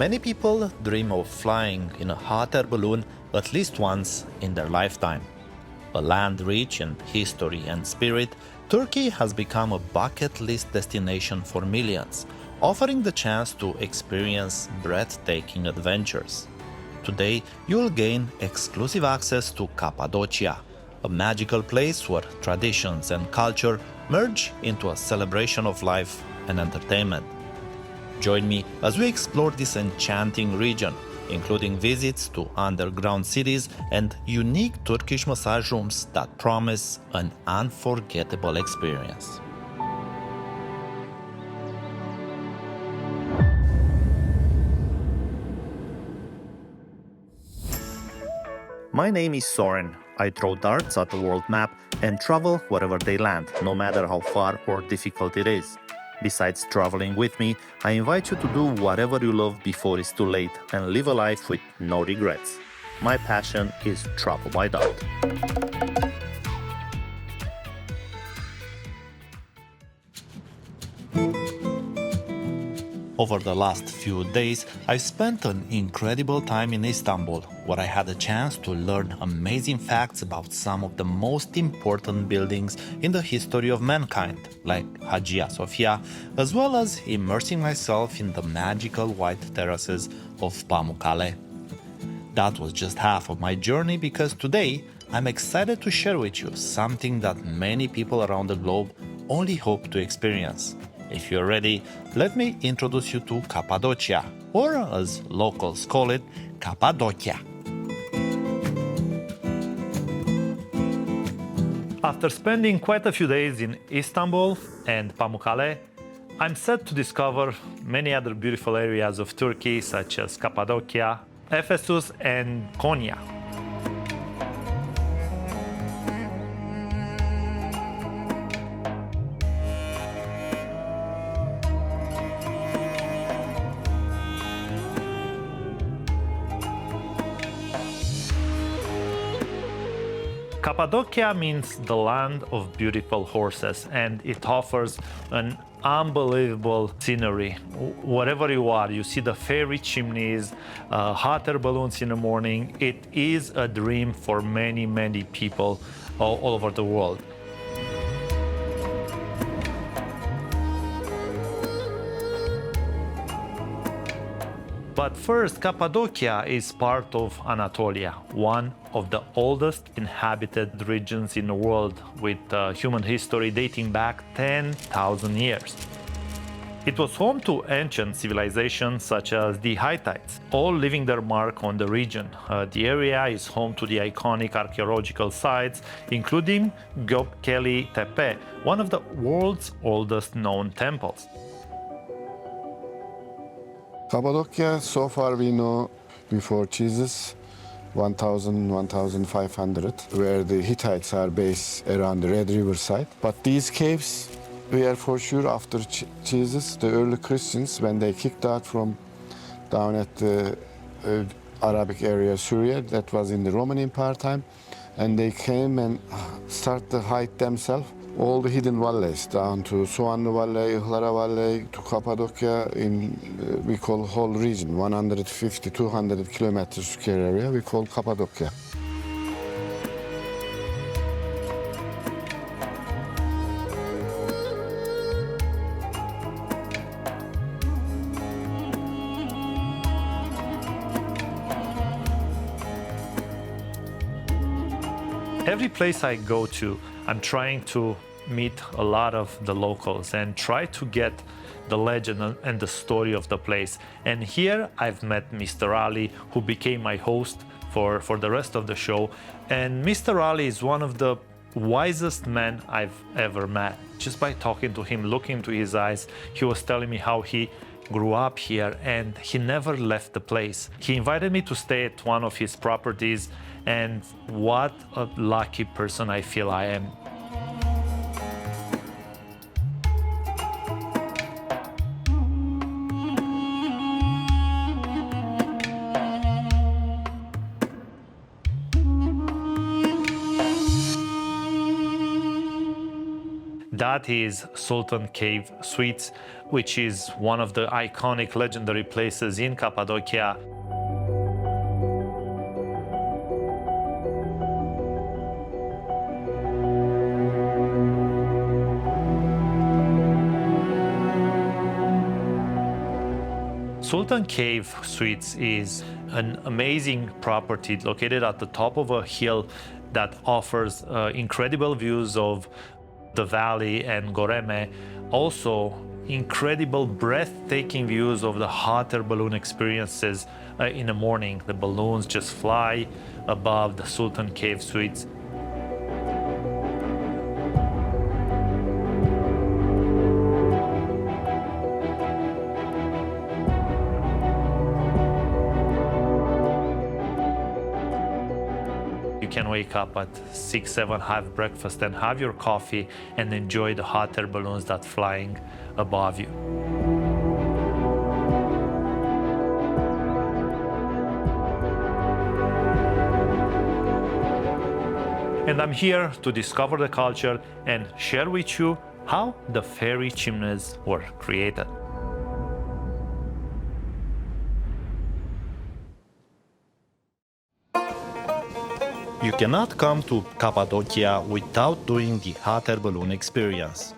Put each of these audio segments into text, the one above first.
Many people dream of flying in a hot air balloon at least once in their lifetime. A land rich in history and spirit, Turkey has become a bucket list destination for millions, offering the chance to experience breathtaking adventures. Today, you'll gain exclusive access to Cappadocia, a magical place where traditions and culture merge into a celebration of life and entertainment. Join me as we explore this enchanting region, including visits to underground cities and unique Turkish massage rooms that promise an unforgettable experience. My name is Soren. I throw darts at the world map and travel wherever they land, no matter how far or difficult it is. Besides traveling with me, I invite you to do whatever you love before it's too late and live a life with no regrets. My passion is travel by dart. Over the last few days, I've spent an incredible time in Istanbul, where I had a chance to learn amazing facts about some of the most important buildings in the history of mankind, like Hagia Sophia, as well as immersing myself in the magical white terraces of Pamukkale. That was just half of my journey, because today I'm excited to share with you something that many people around the globe only hope to experience. If you're ready, let me introduce you to Cappadocia, or as locals call it, Cappadocia. After spending quite a few days in Istanbul and Pamukkale, I'm set to discover many other beautiful areas of Turkey, such as Cappadocia, Ephesus, and Konya. Cappadocia means the land of beautiful horses, and it offers an unbelievable scenery. Wherever you are, you see the fairy chimneys, hot air balloons in the morning. It is a dream for many, many people all over the world. But first, Cappadocia is part of Anatolia, one of the oldest inhabited regions in the world, with human history dating back 10,000 years. It was home to ancient civilizations such as the Hittites, all leaving their mark on the region. The area is home to the iconic archaeological sites, including Göbekli Tepe, one of the world's oldest known temples. Cappadocia, so far we know before Jesus, 1,500, where the Hittites are based around the Red River side. But these caves, we are for sure after Jesus, the early Christians, when they kicked out from down at the Arabic area, Syria, that was in the Roman Empire time, and they came and started to hide themselves. All the hidden valleys, down to Soğanlı Valley, Ihlara Valley, to Cappadocia, we call whole region, 150, 200 kilometers square area, we call Cappadocia. Every place I go to, I'm trying to meet a lot of the locals and try to get the legend and the story of the place. And here I've met Mr. Ali, who became my host for the rest of the show. And Mr. Ali is one of the wisest men I've ever met. Just by talking to him, looking into his eyes, he was telling me how he grew up here and he never left the place. He invited me to stay at one of his properties, and what a lucky person I feel I am. That is Sultan Cave Suites, which is one of the iconic legendary places in Cappadocia. Sultan Cave Suites is an amazing property located at the top of a hill that offers incredible views of the valley and Goreme. Also, incredible, breathtaking views of the hot air balloon experiences in the morning. The balloons just fly above the Sultan Cave Suites. You can wake up at 6, 7, have breakfast and have your coffee and enjoy the hot air balloons that flying above you. And I'm here to discover the culture and share with you how the fairy chimneys were created. You cannot come to Cappadocia without doing the hot air balloon experience.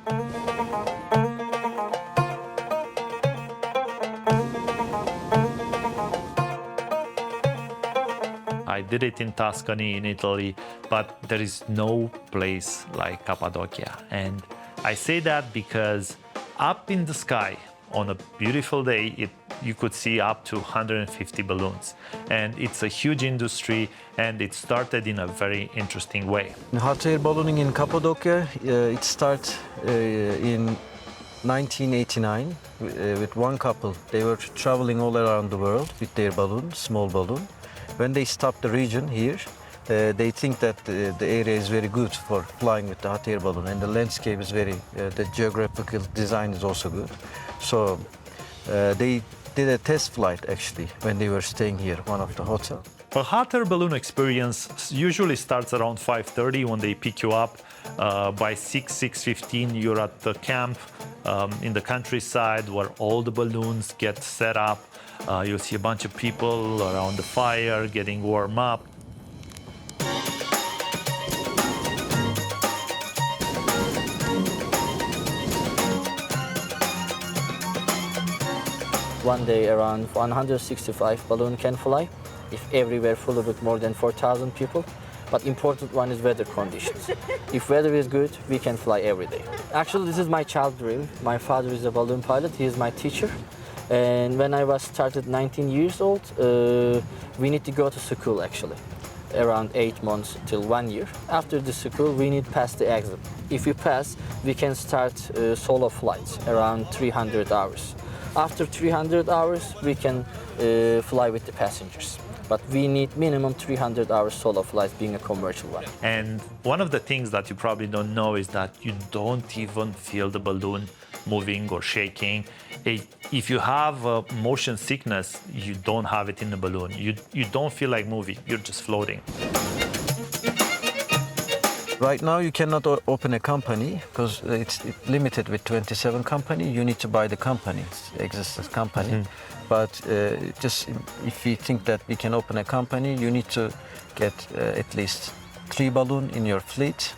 I did it in Tuscany, in Italy, but there is no place like Cappadocia. And I say that because up in the sky, on a beautiful day, you could see up to 150 balloons. And it's a huge industry, and it started in a very interesting way. Hot air ballooning in Cappadocia, it started in 1989 with one couple. They were traveling all around the world with their balloon, small balloon. When they stopped the region here, they think that the area is very good for flying with the hot air balloon, and the landscape is very, the geographical design is also good. So they did a test flight actually when they were staying here, one of the hotels. A hot air balloon experience usually starts around 5:30 when they pick you up. By 6:15 you're at the camp in the countryside where all the balloons get set up. You'll see a bunch of people around the fire getting warm up. One day around 165 balloon can fly, if everywhere full with more than 4,000 people. But important one is weather conditions. If weather is good, we can fly every day. Actually, this is my child dream. My father is a balloon pilot, he is my teacher. And when I was started 19 years old, we need to go to school actually. Around 8 months till 1 year. After the school, we need to pass the exam. If we pass, we can start solo flights around 300 hours. After 300 hours, we can fly with the passengers. But we need minimum 300 hours solo flights being a commercial one. And one of the things that you probably don't know is that you don't even feel the balloon moving or shaking. If you have motion sickness, you don't have it in the balloon. You don't feel like moving, you're just floating. Right now you cannot open a company because it's limited with 27 company. You need to buy the company, existing company. Mm-hmm. But just if we think that we can open a company, you need to get at least 3 balloons in your fleet.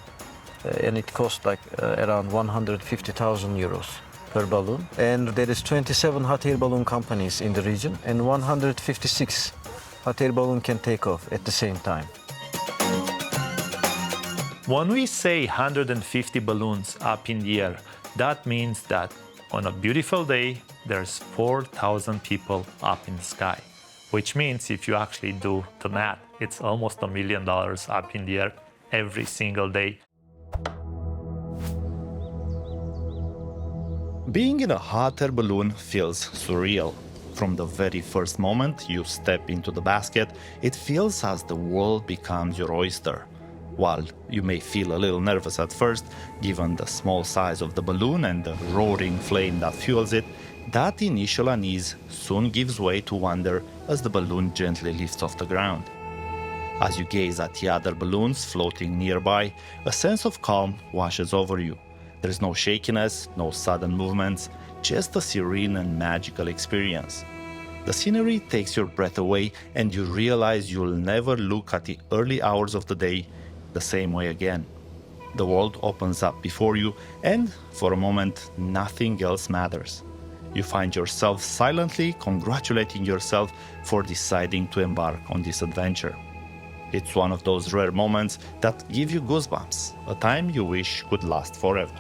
And it costs like around 150,000 euros per balloon. And there is 27 hot air balloon companies in the region, and 156 hot air balloon can take off at the same time. When we say 150 balloons up in the air, that means that on a beautiful day, there's 4,000 people up in the sky, which means if you actually do the math, it's almost $1 million up in the air every single day. Being in a hot air balloon feels surreal. From the very first moment you step into the basket, it feels as the world becomes your oyster. While you may feel a little nervous at first, given the small size of the balloon and the roaring flame that fuels it, that initial unease soon gives way to wonder as the balloon gently lifts off the ground. As you gaze at the other balloons floating nearby, a sense of calm washes over you. There's no shakiness, no sudden movements, just a serene and magical experience. The scenery takes your breath away and you realize you'll never look at the early hours of the day the same way again. The world opens up before you and, for a moment, nothing else matters. You find yourself silently congratulating yourself for deciding to embark on this adventure. It's one of those rare moments that give you goosebumps, a time you wish could last forever.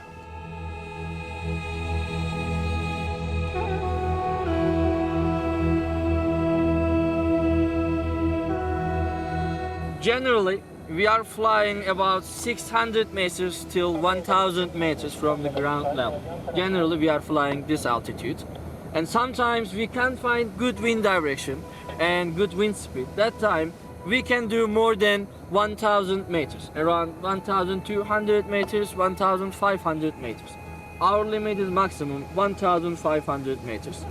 Generally, we are flying about 600 meters till 1000 meters from the ground level. Generally, we are flying this altitude. And sometimes we can't find good wind direction and good wind speed. That time, we can do more than 1000 meters, around 1200 meters, 1500 meters. Our limit is maximum 1500 meters.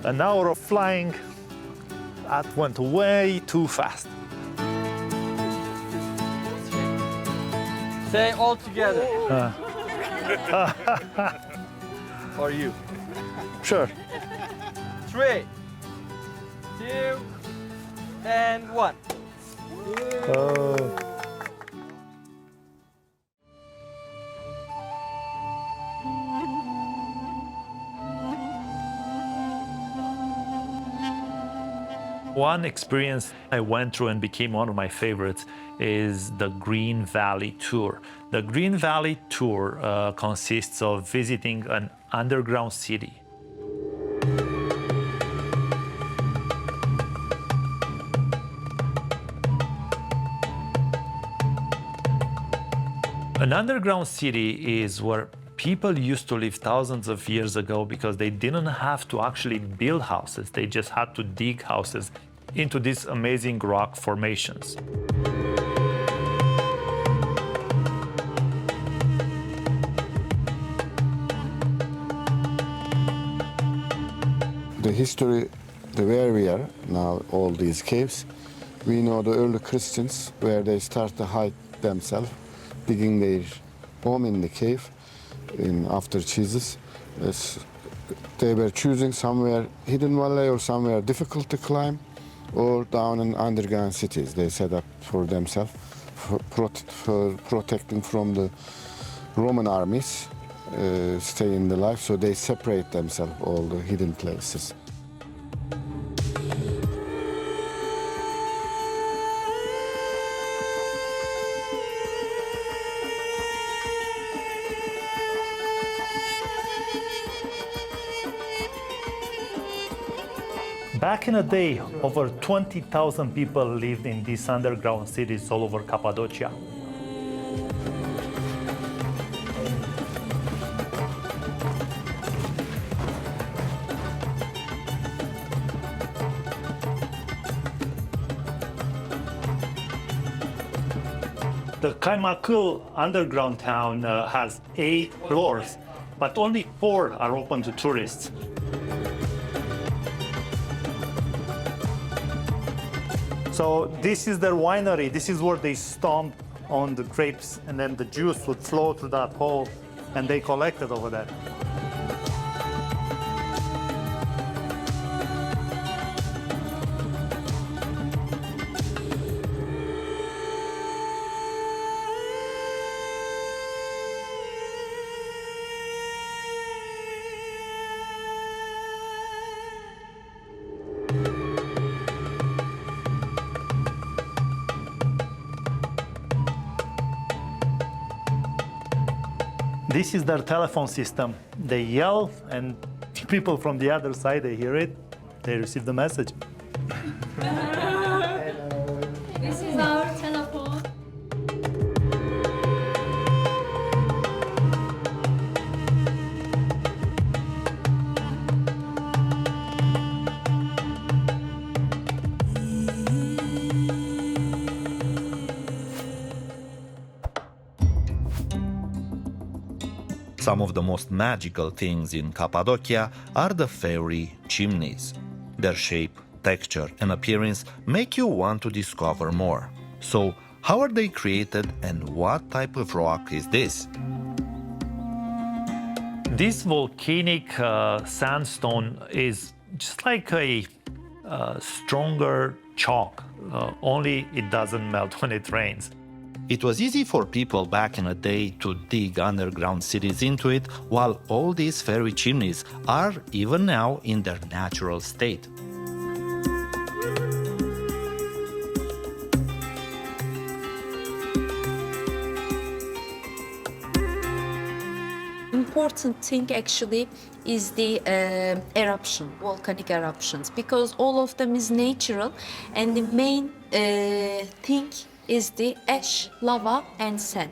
An hour of flying, that went way too fast. Say all together. For you. Sure. 3, 2, and 1. Oh. One experience I went through and became one of my favorites is the Green Valley Tour. The Green Valley Tour consists of visiting an underground city. An underground city is where people used to live thousands of years ago because they didn't have to actually build houses. They just had to dig houses into these amazing rock formations. The history, where we are now, all these caves, we know the early Christians where they start to hide themselves, digging their home in the cave after Jesus. They were choosing somewhere hidden valley or somewhere difficult to climb, or down in underground cities they set up for themselves, for protecting from the Roman armies, stay in the life, so they separate themselves, all the hidden places. Back in the day, over 20,000 people lived in these underground cities all over Cappadocia. The Kaymaklı underground town has 8 floors, but only 4 are open to tourists. So this is their winery. This is where they stomp on the grapes, and then the juice would flow through that hole, and they collect it over there. This is their telephone system. They yell, and people from the other side, they hear it, they receive the message. This is our telephone. Some of the most magical things in Cappadocia are the fairy chimneys. Their shape, texture, and appearance make you want to discover more. So, how are they created and what type of rock is this? This volcanic sandstone is just like a stronger chalk, only it doesn't melt when it rains. It was easy for people back in the day to dig underground cities into it, while all these fairy chimneys are even now in their natural state. Important thing actually is the eruption, volcanic eruptions, because all of them is natural, and the main thing is the ash, lava, and sand.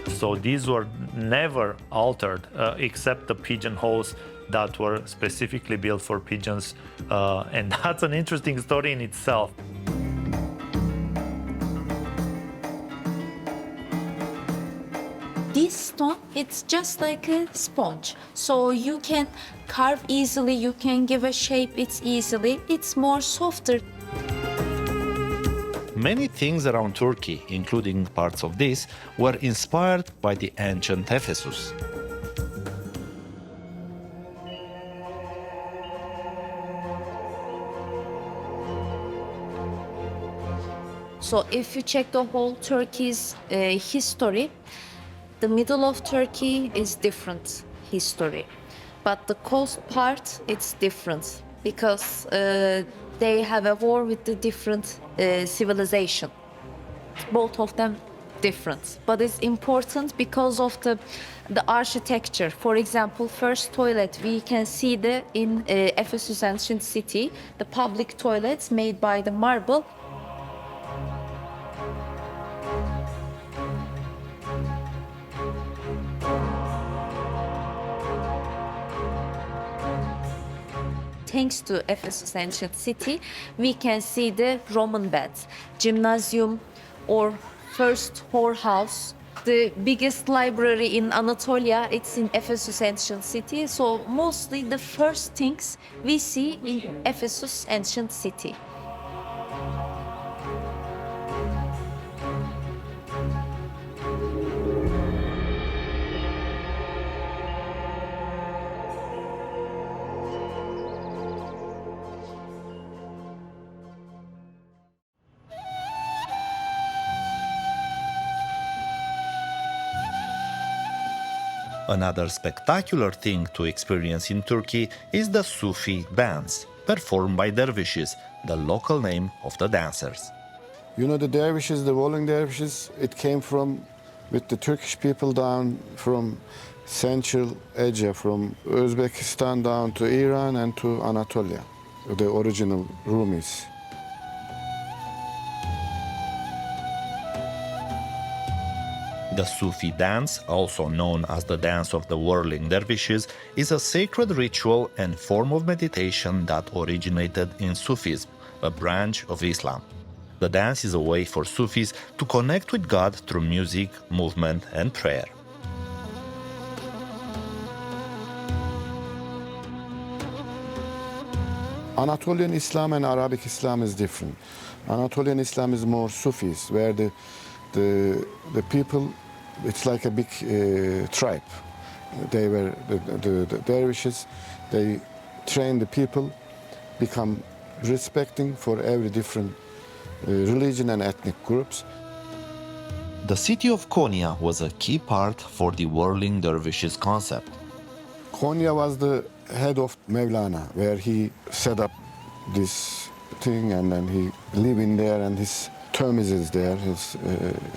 So these were never altered except the pigeonholes that were specifically built for pigeons. And that's an interesting story in itself. This stone, it's just like a sponge. So you can carve easily, you can give a shape it easily. It's more softer. Many things around Turkey, including parts of this, were inspired by the ancient Ephesus. So if you check the whole Turkey's history, the middle of Turkey is different history. But the coast part, it's different because they have a war with the different civilization. Both of them different, but it's important because of the architecture. For example, first toilet we can see in Ephesus ancient city, the public toilets made by the marble. Thanks to Ephesus ancient city, we can see the Roman baths, gymnasium, or first whorehouse. The biggest library in Anatolia, it's in Ephesus ancient city. So mostly the first things we see in Ephesus ancient city. Another spectacular thing to experience in Turkey is the Sufi dance, performed by Dervishes, the local name of the dancers. You know, the Dervishes, the Whirling Dervishes, it came with the Turkish people down from Central Asia, from Uzbekistan down to Iran and to Anatolia, the original Rumis. The Sufi dance, also known as the dance of the Whirling Dervishes, is a sacred ritual and form of meditation that originated in Sufism, a branch of Islam. The dance is a way for Sufis to connect with God through music, movement, and prayer. Anatolian Islam and Arabic Islam is different. Anatolian Islam is more Sufis, where the people, it's like a big tribe. They were the dervishes. They train the people, become respecting for every different religion and ethnic groups. The city of Konya was a key part for the Whirling Dervishes concept. Konya was the head of Mevlana, where he set up this thing, and then he lived in there, and his Turkish is there.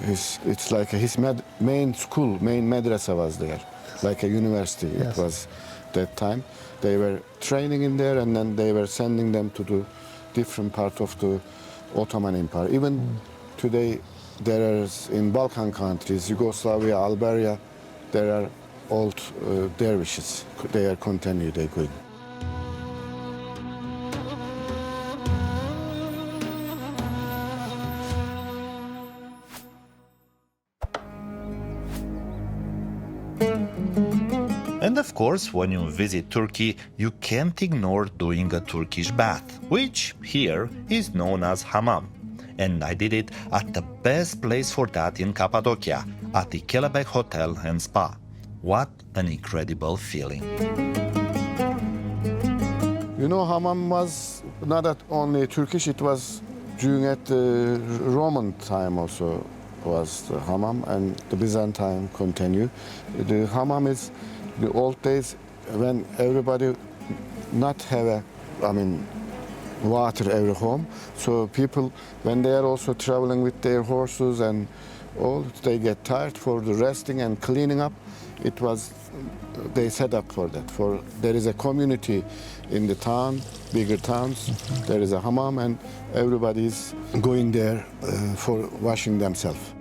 It's like his main school, main madrasa was there, like a university. It was that time. They were training in there, and then they were sending them to the different part of the Ottoman Empire. Even today, there is in Balkan countries, Yugoslavia, Albania, there are old dervishes. They are continue, they going. And of course, when you visit Turkey, you can't ignore doing a Turkish bath, which here is known as Hammam. And I did it at the best place for that in Cappadocia, at the Kelebek Hotel and Spa. What an incredible feeling. You know, Hammam was not only Turkish, it was during at the Roman time also was the Hammam, and the Byzantine continue. The Hammam is the old days when everybody not have water every home. So people, when they are also traveling with their horses and all, they get tired for the resting and cleaning up. It was, they set up for that. There is a community in the town, bigger towns. There is a hammam, and everybody is going there for washing themselves.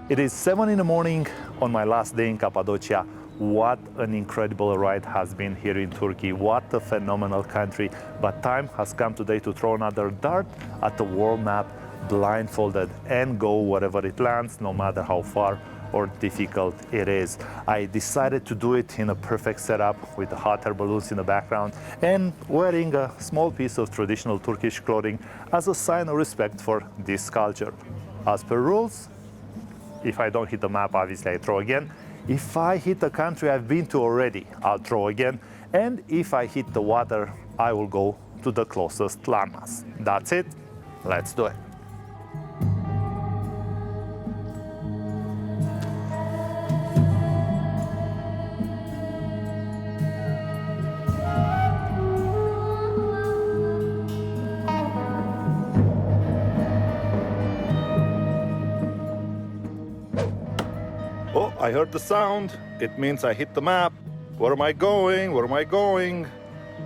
It is 7 in the morning on my last day in Cappadocia. What an incredible ride has been here in Turkey. What a phenomenal country. But time has come today to throw another dart at the world map, blindfolded, and go wherever it lands, no matter how far or difficult it is. I decided to do it in a perfect setup with the hot air balloons in the background and wearing a small piece of traditional Turkish clothing as a sign of respect for this culture. As per rules, if I don't hit the map, obviously I throw again. If I hit a country I've been to already, I'll throw again. And if I hit the water, I will go to the closest landmass. That's it. Let's do it. Oh, I heard the sound. It means I hit the map. Where am I going? Where am I going?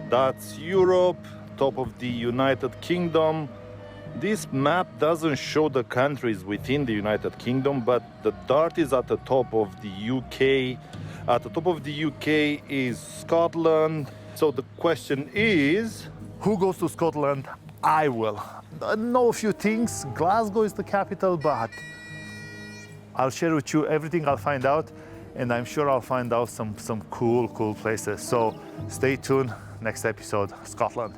That's Europe, top of the United Kingdom. This map doesn't show the countries within the United Kingdom, but the dart is at the top of the UK. At the top of the UK is Scotland. So the question is, who goes to Scotland? I will. I know a few things. Glasgow is the capital, but I'll share with you everything I'll find out, and I'm sure I'll find out some cool places. So stay tuned, next episode, Scotland.